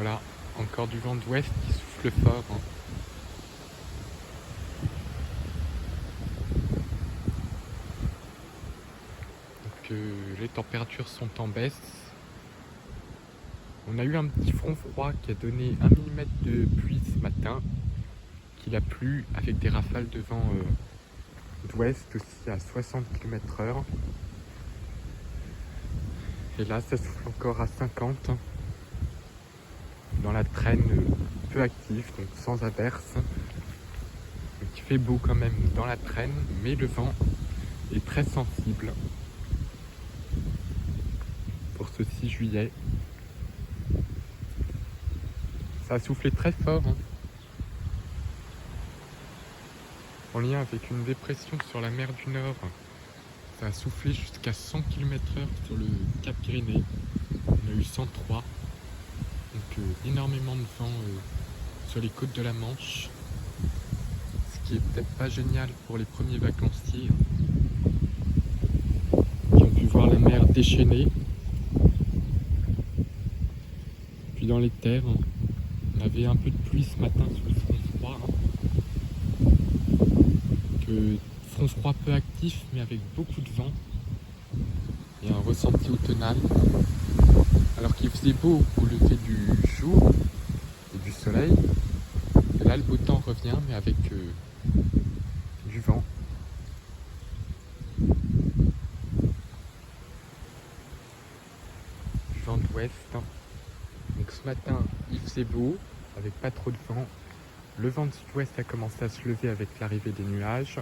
Voilà, encore du vent d'ouest qui souffle fort. Donc les températures sont en baisse. On a eu un petit front froid qui a donné 1 mm de pluie ce matin, qu'il a plu avec des rafales de vent d'ouest aussi à 60 km/h. Et là, ça souffle encore à 50 dans la traîne peu active, donc sans averse. Donc il fait beau quand même dans la traîne, mais le vent est très sensible pour ce 6 juillet. Ça a soufflé très fort, en lien avec une dépression sur la mer du Nord. Ça a soufflé jusqu'à 100 km/h sur le Cap Pyrénées. On a eu 103. Donc énormément de vent sur les côtes de la Manche. Ce qui est peut-être pas génial pour les premiers vacanciers qui ont pu voir la mer déchaînée. Puis dans les terres, on avait un peu de pluie ce matin sous le front froid. Front froid peu actif mais avec beaucoup de vent et un ressenti automnal. Alors qu'il faisait beau au lever du jour et du soleil. Et là le beau temps revient mais avec du vent. Du vent d'ouest. Donc ce matin il faisait beau avec pas trop de vent. Le vent de sud-ouest a commencé à se lever avec l'arrivée des nuages.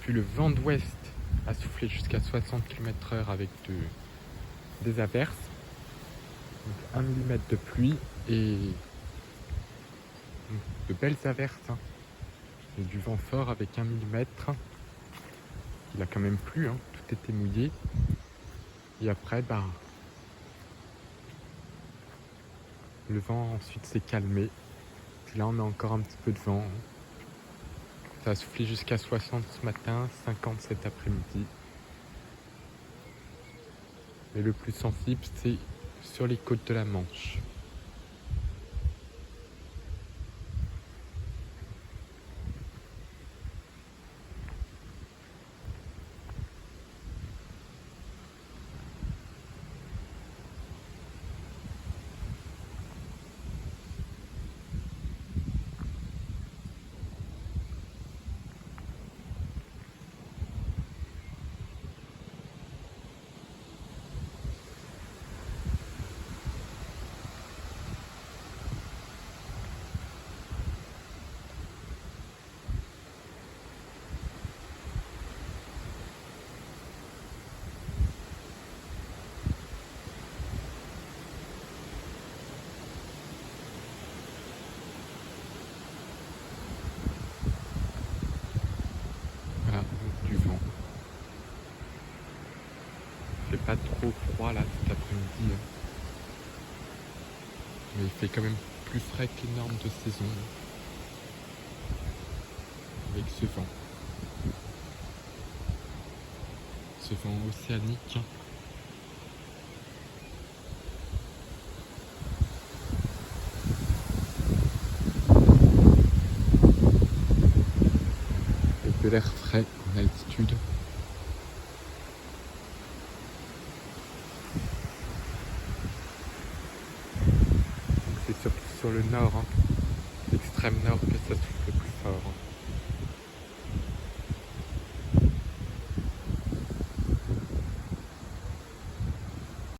Puis le vent d'ouest a soufflé jusqu'à 60 km/h avec des averses. Donc 1 mm de pluie et de belles averses. Et du vent fort avec 1 mm. Il a quand même plu, tout était mouillé. Et après, le vent ensuite s'est calmé. Puis là, on a encore un petit peu de vent. Ça a soufflé jusqu'à 60 ce matin, 50 cet après-midi. Mais le plus sensible, c'est sur les côtes de la Manche. Voilà, donc du vent. Il fait pas trop froid là cet après-midi. Mais il fait quand même plus frais que les normes de saison. Avec ce vent. Ce vent océanique. Avec de l'air frais en altitude. C'est surtout sur le nord, l'extrême nord, que ça souffle